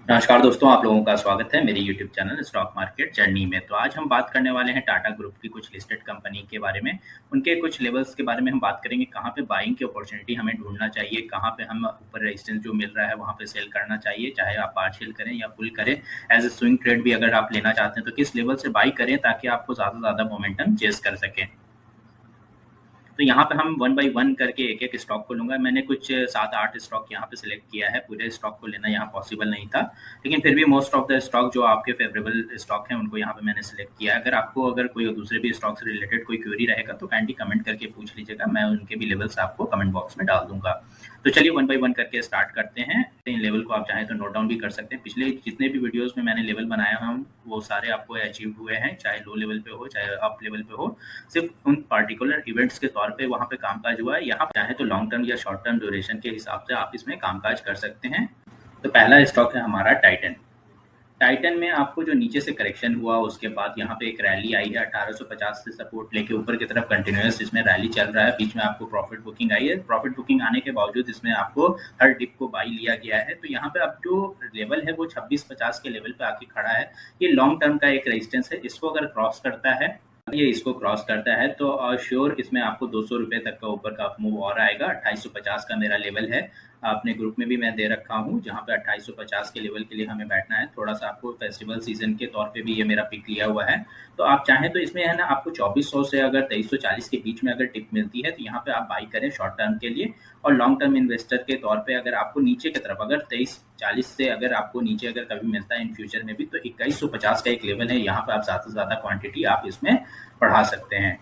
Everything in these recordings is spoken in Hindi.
नमस्कार दोस्तों, आप लोगों का स्वागत है मेरे YouTube channel stock market journey में। तो आज हम बात करने वाले हैं टाटा ग्रुप की कुछ लिस्टेड कंपनी के बारे में। उनके कुछ लेवल्स के बारे में हम बात करेंगे, कहाँ पे बाइंग की अपॉर्चुनिटी हमें ढूँढना चाहिए, कहाँ पे हम ऊपर रेजिस्टेंस जो मिल रहा है वहाँ पे सेल करना चाहिए, चाहे आप पार्शियल करें या फुल करें। एज़ अ स्विंग ट्रेड भी अगर आप लेना चाहते हैं तो किस लेवल से बाई करें ताकि आपको ज़्यादा से ज़्यादा मोमेंटम चेज़ कर सकें। तो यहाँ पे हम वन बाय वन करके एक-एक स्टॉक को लूँगा। मैंने कुछ 7-8 स्टॉक यहाँ पे सिलेक्ट किया है, पूरे स्टॉक को लेना यहाँ पॉसिबल नहीं था। लेकिन फिर भी मोस्ट ऑफ द स्टॉक जो आपके फेवरेबल स्टॉक हैं, उनको यहाँ पे मैंने सिलेक्ट किया है। अगर कोई दूसरे भी स्टॉक से रिलेटेड कोई क्वेरी रहेगा तो काइंडली कमेंट करके पूछ लीजिएगा, मैं उनके भी लेवल्स आपको कमेंट बॉक्स में डाल दूँगा। तो चलिए वन बाय वन करके स्टार्ट करते हैं। इन लेवल को आप चाहें तो नोट डाउन भी कर सकते हैं। पिछले जितने भी वीडियोज़ में मैंने लेवल बनाया हूँ, वो सारे आपको अचीव हुए हैं, चाहे लो लेवल पे हो, चाहे अप लेवल पे हो। सिर्फ उन पार्टिकुलर इवेंट्स के तौर पे वहाँ पे कामकाज हुआ है। यहाँ पे चाहे तो लॉन्ग टर्म या शॉर्ट टर्म ड्यूरेशन के हिसाब से आप इसमें कामकाज कर सकते हैं। तो पहला स्टॉक है हमारा टाइटन। टाइटन में आपको जो नीचे से करेक्शन हुआ, उसके बाद यहाँ पे एक रैली आई है 1850 से सपोर्ट लेके ऊपर की तरफ कंटिन्यूअस इसमें रैली चल रहा है। बीच में आपको प्रॉफिट बुकिंग आई है। प्रॉफिट बुकिंग आने के बावजूद इसमें आपको हर डिप को बाई लिया गया है। तो यहाँ पे अब जो लेवल है वो 2650 के लेवल पे आके खड़ा है। ये लॉन्ग टर्म का एक रेजिस्टेंस है। इसको अगर क्रॉस करता है, ये इसको क्रॉस करता है तो श्योर इसमें आपको 200 रुपए तक का ऊपर का मूव और आएगा। 2850 का मेरा लेवल है। अपने ग्रुप में भी मैं दे रखा हूँ, जहाँ पे 2850 के लेवल के लिए हमें बैठना है। थोड़ा सा आपको फेस्टिवल सीजन के तौर पे भी ये मेरा पिक लिया हुआ है। तो आप चाहें तो इसमें है ना, आपको 2400 से अगर 2340 के बीच में अगर टिप मिलती है तो यहाँ पे आप बाई करें शॉर्ट टर्म के लिए। और लॉन्ग टर्म इन्वेस्टर के तौर पे अगर आपको नीचे की तरफ अगर 2340 से अगर आपको नीचे अगर कभी मिलता है इन फ्यूचर में भी, तो 2150 का एक लेवल है। यहाँ पे आप ज़्यादा से ज़्यादा क्वांटिटी आप इसमें बढ़ा सकते हैं।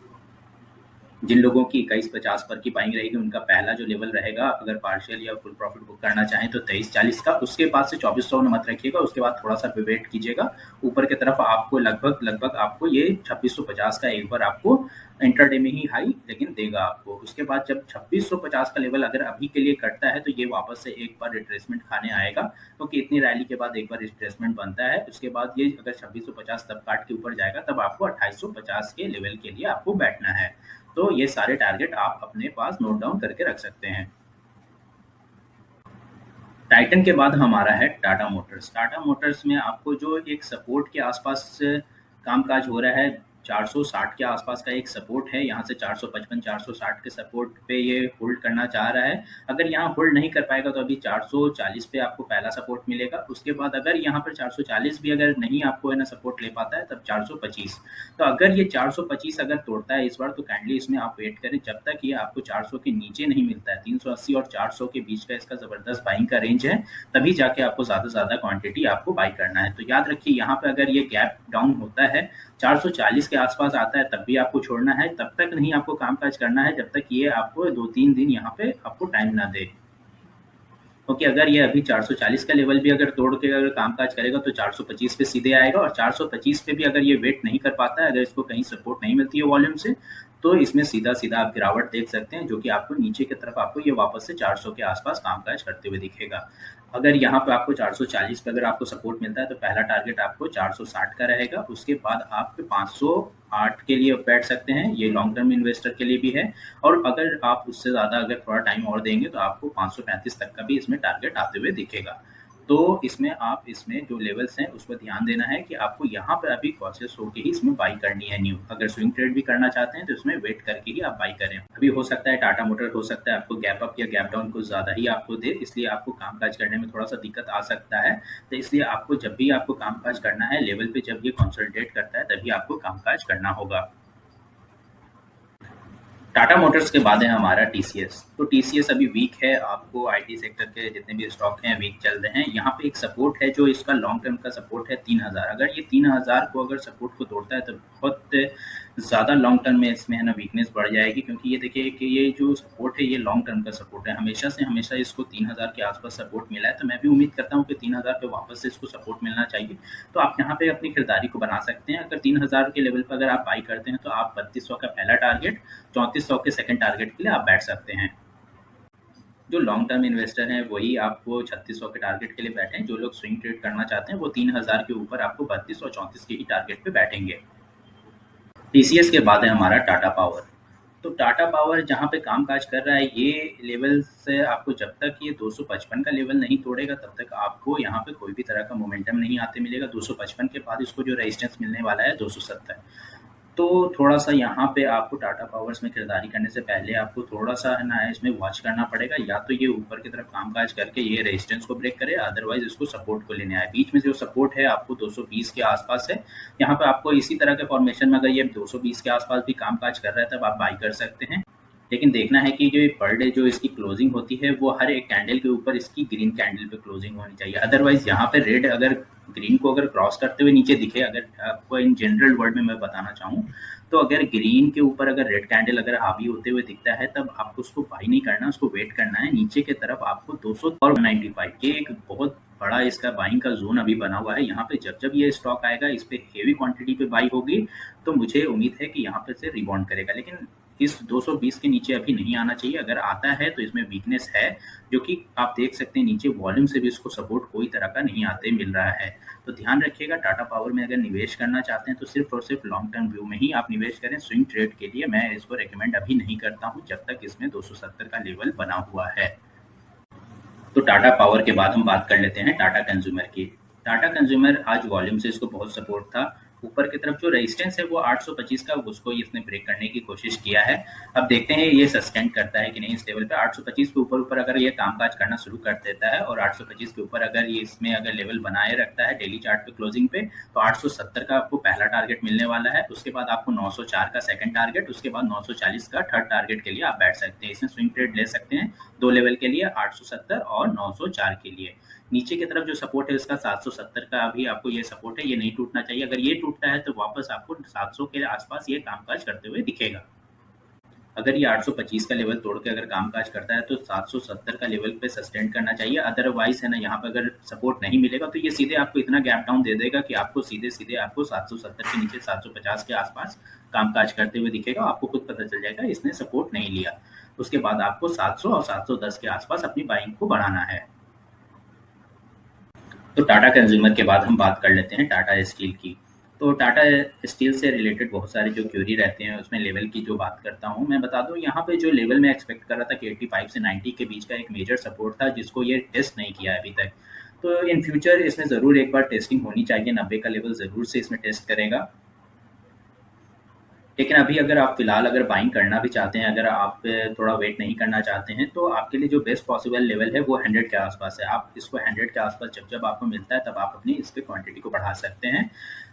जिन लोगों की 2150 पर की बाइंग रहेगी, उनका पहला जो लेवल रहेगा, अगर पार्शियल या फुल प्रॉफिट बुक करना चाहें तो 2340 का। उसके बाद से 2400 में मत रखिएगा, उसके बाद थोड़ा सा वेट कीजिएगा। ऊपर की तरफ आपको लगभग आपको ये 2650 का एक बार आपको इंटरडे में ही हाई लेकिन देगा आपको। उसके बाद जब 2650 का लेवल अगर अभी के लिए कटता है तो ये वापस से एक बार रिट्रेसमेंट खाने आएगा, क्योंकि इतनी रैली के बाद एक बार रिट्रेसमेंट बनता है। उसके बाद ये अगर 2650 तब काट के ऊपर जाएगा, तब आपको 2850 के लेवल के लिए आपको बैठना है। तो ये सारे टारगेट आप अपने पास नोट डाउन करके रख सकते हैं। टाइटन के बाद हमारा है टाटा मोटर्स। टाटा मोटर्स में आपको जो एक सपोर्ट के आसपास कामकाज हो रहा है, 460 के आसपास का एक सपोर्ट है। यहाँ से 455 460 के सपोर्ट पे ये होल्ड करना चाह रहा है। अगर यहाँ होल्ड नहीं कर पाएगा तो अभी 440 पे आपको पहला सपोर्ट मिलेगा। उसके बाद अगर यहाँ पर 440 भी अगर नहीं आपको है ना सपोर्ट ले पाता है, तब 425। तो अगर ये 425 अगर तोड़ता है इस बार, तो काइंडली इसमें आप वेट करें जब तक ये आपको 400 के नीचे नहीं मिलता है। 380 और 400 के बीच का इसका जबरदस्त बाइंग का रेंज है, तभी जाके आपको ज्यादा से ज्यादा क्वांटिटी आपको बाई करना है। तो याद रखिए, यहाँ पे अगर ये गैप डाउन होता है, 440 के आसपास आता है, तब भी आपको छोड़ना है। तब तक नहीं आपको कामकाज करना है जब तक ये आपको 2-3 दिन यहाँ पे आपको टाइम ना दे। क्योंकि अगर ये अभी 440 का लेवल भी अगर तोड़ के अगर कामकाज करेगा तो 425 पे सीधे आएगा। और 425 पे भी अगर ये वेट नहीं कर पाता है, अगर इसको कहीं सपोर्ट नहीं मिलती है वॉल्यूम से, तो इसमें सीधा आप गिरावट देख सकते हैं, जो कि आपको नीचे की तरफ आपको ये वापस से 400 के आसपास कामकाज करते हुए दिखेगा। अगर यहाँ पे आपको 440 पे अगर आपको सपोर्ट मिलता है तो पहला टारगेट आपको 460 का रहेगा। उसके बाद आप 508 के लिए बैठ सकते हैं, ये लॉन्ग टर्म इन्वेस्टर के लिए भी है। और अगर आप उससे ज़्यादा अगर थोड़ा टाइम और देंगे तो आपको 535 तक का भी इसमें टारगेट आते हुए दिखेगा। तो इसमें जो लेवल्स हैं उस पर ध्यान देना है कि आपको यहाँ पे अभी कॉशियस होके ही इसमें बाई करनी है न्यू। अगर स्विंग ट्रेड भी करना चाहते हैं तो इसमें वेट करके ही आप बाई करें। अभी हो सकता है टाटा मोटर हो सकता है आपको गैप अप या गैप डाउन कुछ ज़्यादा ही आपको दे, इसलिए आपको कामकाज करने में थोड़ा सा दिक्कत आ सकता है। तो इसलिए आपको जब भी आपको कामकाज करना है, लेवल पे जब ये कंसोलिडेट करता है तभी आपको कामकाज करना होगा। टाटा मोटर्स के बाद है हमारा टीसीएस। तो टीसीएस अभी वीक है। आपको आईटी सेक्टर के जितने भी स्टॉक हैं वीक चल रहे हैं। यहाँ पे एक सपोर्ट है जो इसका लॉन्ग टर्म का सपोर्ट है 3000। अगर ये 3000 को अगर सपोर्ट को तोड़ता है तो बहुत ज़्यादा लॉन्ग टर्म में इसमें है ना वीकनेस बढ़ जाएगी, क्योंकि ये देखिए कि ये जो सपोर्ट है ये लॉन्ग टर्म का सपोर्ट है। हमेशा इसको 3000 के आसपास सपोर्ट मिला है, तो मैं भी उम्मीद करता हूँ कि 3000 पे वापस से इसको सपोर्ट मिलना चाहिए। तो आप यहाँ पे अपनी खरीदारी को बना सकते हैं। अगर 3000 के लेवल पर अगर आप बाई करते हैं तो आप 3200 का पहला टारगेट, 3400 के सेकंड टारगेट के लिए आप बैठ सकते हैं। जो लॉन्ग टर्म इन्वेस्टर हैं वही आपको 3600 के टारगेट के लिए बैठें। जो लोग स्विंग ट्रेड करना चाहते हैं वो 3000 के ऊपर आपको 32 और 34 के ही टारगेट पे बैठेंगे। टीसीएस के बाद है हमारा टाटा पावर। तो टाटा पावर जहाँ पे काम-काज कर रहा है, ये लेवल से आपको जब तक ये 255 का लेवल नहीं तोड़ेगा, तब तक आपको यहाँ पे कोई भी तरह का मोमेंटम नहीं आते मिलेगा। 255 के बाद इसको जो रेजिस्टेंस मिलने वाला है 270। तो थोड़ा-सा यहाँ पे आपको टाटा पावर्स में खरीदारी करने से पहले आपको थोड़ा-सा है ना इसमें वॉच करना पड़ेगा, या तो ये ऊपर की तरफ काम-काज करके ये रेजिस्टेंस को ब्रेक करे, अदरवाइज़ इसको सपोर्ट को लेने आए। बीच में जो सपोर्ट है आपको 220 के आस-पास है। यहाँ पे आपको इसी तरह के फॉर्मेशन में अगर ये 220 के आस-पास भी काम-काज कर रहा है, तब आप बाय कर सकते हैं। लेकिन देखना है कि जो पर डे जो इसकी क्लोजिंग होती है, वो हर एक कैंडल के ऊपर इसकी ग्रीन कैंडल पे क्लोजिंग होनी चाहिए। अदरवाइज़ यहाँ पे रेड अगर ग्रीन को अगर क्रॉस करते हुए नीचे दिखे, अगर आपको इन जनरल वर्ड में मैं बताना चाहूँ, तो अगर ग्रीन के ऊपर अगर रेड कैंडल अगर हावी होते हुए दिखता है, तब आपको उसको बाई नहीं करना, उसको वेट करना है। नीचे की तरफ आपको 200 और 95 ये एक बहुत बड़ा इसका बाइंग का जोन अभी बना हुआ है। यहाँ पे जब ये स्टॉक आएगा, इस पे हेवी क्वांटिटी पे बाई होगी, तो मुझे उम्मीद है कि यहाँ पे से रिबाउंड करेगा। लेकिन इस 220 के नीचे अभी नहीं आना चाहिए। अगर आता है तो इसमें वीकनेस है, जो कि आप देख सकते हैं नीचे वॉल्यूम से भी इसको सपोर्ट कोई तरह का नहीं आते मिल रहा है। तो ध्यान रखिएगा, टाटा पावर में अगर निवेश करना चाहते हैं तो सिर्फ और सिर्फ लॉन्ग टर्म व्यू में ही आप निवेश करें। स्विंग ट्रेड के लिए मैं इसको रेकमेंड अभी नहीं करता हूँ, जब तक इसमें 270 का लेवल बना हुआ है। तो टाटा पावर के बाद हम बात कर लेते हैं टाटा कंज्यूमर की। टाटा कंज्यूमर आज वॉल्यूम से इसको बहुत सपोर्ट था। ऊपर की तरफ जो रेजिस्टेंस है वो 825 का, उसको इसने ब्रेक करने की कोशिश किया है। अब देखते हैं ये सस्टेन करता है कि नहीं इस लेवल पे। 825 के ऊपर अगर ये कामकाज करना शुरू कर देता है और 825 के ऊपर अगर ये इसमें अगर लेवल बनाए रखता है डेली चार्ट पे क्लोजिंग पे, तो 870 का आपको पहला टारगेट मिलने वाला है। उसके बाद आपको 904 का सेकंड टारगेट, उसके बाद 940 का थर्ड टारगेट के लिए आप बैठ सकते हैं। इसमें स्विंग ट्रेड ले सकते हैं दो लेवल के लिए, 870 और 904 के लिए। नीचे की तरफ जो सपोर्ट है उसका 770 का भी आपको ये सपोर्ट है, ये नहीं टूटना चाहिए। अगर ये टूटता है तो वापस आपको 700 के आसपास ये कामकाज करते हुए दिखेगा। अगर ये 825 का लेवल तोड़ के अगर कामकाज करता है तो 770 का लेवल पे सस्टेन करना चाहिए। अदरवाइज है ना, यहाँ पे अगर सपोर्ट नहीं मिलेगा तो ये सीधे आपको इतना गैप डाउन दे देगा कि आपको सीधे आपको 770 के नीचे 750 के आसपास कामकाज करते हुए दिखेगा। आपको खुद पता चल जाएगा इसने सपोर्ट नहीं लिया। उसके बाद आपको 700 और 710 के आसपास अपनी बाइंग को बढ़ाना है। तो टाटा कंज्यूमर के बाद हम बात कर लेते हैं टाटा स्टील की। तो टाटा स्टील से रिलेटेड बहुत सारे जो क्यूरी रहते हैं, उसमें लेवल की जो बात करता हूँ मैं बता दूँ। यहाँ पे जो लेवल मैं एक्सपेक्ट कर रहा था कि 85 से 90 के बीच का एक मेजर सपोर्ट था, जिसको ये टेस्ट नहीं किया अभी तक। तो इन फ्यूचर इसमें ज़रूर एक बार टेस्टिंग होनी चाहिए, 90 का लेवल ज़रूर से इसमें टेस्ट करेगा। लेकिन अभी अगर आप फिलहाल अगर बाइंग करना भी चाहते हैं, अगर आप थोड़ा वेट नहीं करना चाहते हैं, तो आपके लिए जो बेस्ट पॉसिबल लेवल है वो 100 के आसपास है। आप इसको 100 के आसपास जब आपको मिलता है, तब आप अपनी इस पे क्वांटिटी को बढ़ा सकते हैं।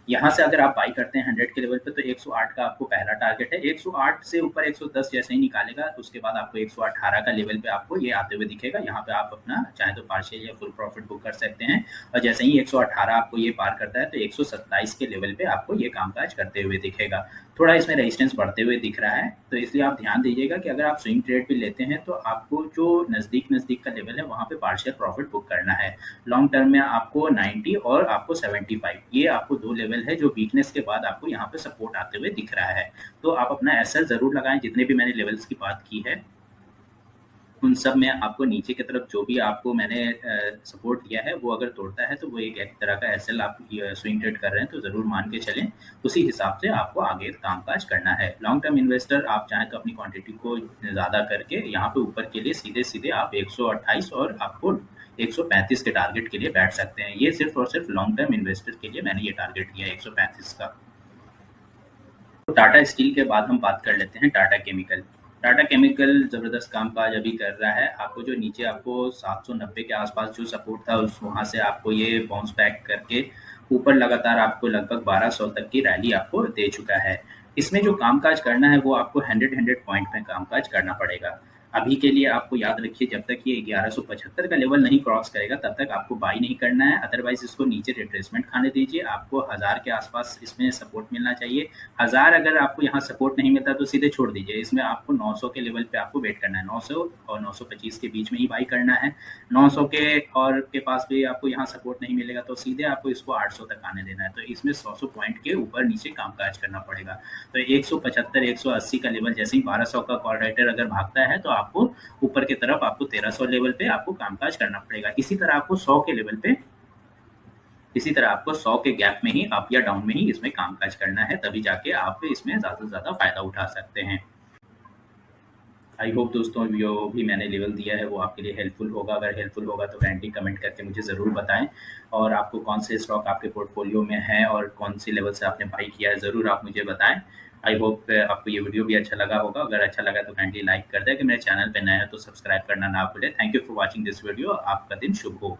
यहाँ से अगर आप बाई करते हैं 100 के लेवल पे, तो 108 का आपको पहला टारगेट है। 108 से ऊपर 110 जैसे ही निकालेगा, तो उसके बाद आपको 118 का लेवल पे आपको ये आते हुए दिखेगा। यहाँ पे आप अपना चाहे तो पार्शियल या फुल प्रॉफिट बुक कर सकते हैं। और जैसे ही 118 आपको ये पार करता है, तो 127 के लेवल पे आपको ये कामकाज करते हुए दिखेगा। थोड़ा इसमें रेजिस्टेंस बढ़ते हुए दिख रहा है, तो इसलिए आप ध्यान दीजिएगा कि अगर आप स्विंग ट्रेड भी लेते हैं, तो आपको जो नज़दीक का लेवल है वहाँ पे पार्शियल प्रॉफिट बुक करना है। लॉन्ग टर्म में आपको 90 और आपको 75, ये आपको दो लेवल है जो वीकनेस के बाद आपको यहाँ पे सपोर्ट आते हुए दिख रहा है। तो आप अपना एसएल ज़रूर लगाएं। जितने भी मैंने लेवल्स की बात की है, उन सब में आपको नीचे की तरफ जो भी आपको मैंने सपोर्ट दिया है, वो अगर तोड़ता है तो वो एक तरह का एसएल आप स्विंग ट्रेड कर रहे हैं, तो ज़रूर मान के चलें। उसी हिसाब से आपको आगे कामकाज करना है। लॉन्ग टर्म इन्वेस्टर आप चाहें तो अपनी क्वांटिटी को ज़्यादा करके यहाँ पे ऊपर के लिए सीधे आप 128 और आपको 135 के टारगेट के लिए बैठ सकते हैं। ये सिर्फ और सिर्फ लॉन्ग टर्म इन्वेस्टर के लिए मैंने ये टारगेट दिया है 135 का। तो टाटा स्टील के बाद हम बात कर लेते हैं टाटा केमिकल। टाटा केमिकल ज़बरदस्त कामकाज अभी कर रहा है। आपको जो नीचे आपको 790 के आसपास जो सपोर्ट था, उस वहाँ से आपको ये बाउंस बैक करके ऊपर लगातार आपको लगभग 1200 तक की रैली आपको दे चुका है। इसमें जो कामकाज करना है वो आपको 100 पॉइंट में कामकाज करना पड़ेगा। अभी के लिए आपको याद रखिए, जब तक ये 1175 का लेवल नहीं क्रॉस करेगा, तब तक आपको बाई नहीं करना है। अदरवाइज इसको नीचे रिट्रेसमेंट खाने दीजिए। आपको 1000 के आसपास इसमें सपोर्ट मिलना चाहिए। 1000 अगर आपको यहाँ सपोर्ट नहीं मिलता तो सीधे छोड़ दीजिए। इसमें आपको 900 के लेवल पे आपको वेट करना है। 900 और 925 के बीच में ही बाई करना है। 900 के और के पास भी आपको यहाँ सपोर्ट नहीं मिलेगा, तो सीधे आपको इसको 800 तक आने देना है। तो इसमें 100 पॉइंट के ऊपर नीचे कामकाज करना पड़ेगा। तो 175 180 का लेवल जैसे ही 1200 का कॉर्डिनेटर अगर भागता है, तो आपको ऊपर की तरफ आपको 1300 लेवल पे आपको कामकाज करना पड़ेगा। इसी तरह आपको 100 के लेवल पे, इसी तरह आपको 100 के गैप में ही अप या डाउन में ही इसमें कामकाज करना है, तभी जाके आप इसमें ज़्यादा से ज़्यादा फायदा उठा सकते हैं। आई होप दोस्तों जो भी मैंने लेवल दिया है वो आपके लिए हेल्पफुल होगा। अगर हेल्पफुल होगा तो काइंडली कमेंट करके मुझे ज़रूर बताएँ और आपको कौन से स्टॉक आपके पोर्टफोलियो में हैं और कौन सी लेवल से आपने बाई किया है, ज़रूर आप मुझे बताएँ। आई होप आपको ये वीडियो भी अच्छा लगा होगा। अगर अच्छा लगा तो काइंडली लाइक कर दें। अगर मेरे चैनल पे नए हैं तो सब्सक्राइब करना ना भूलें। Thank you for watching this video. आपका दिन शुभ हो।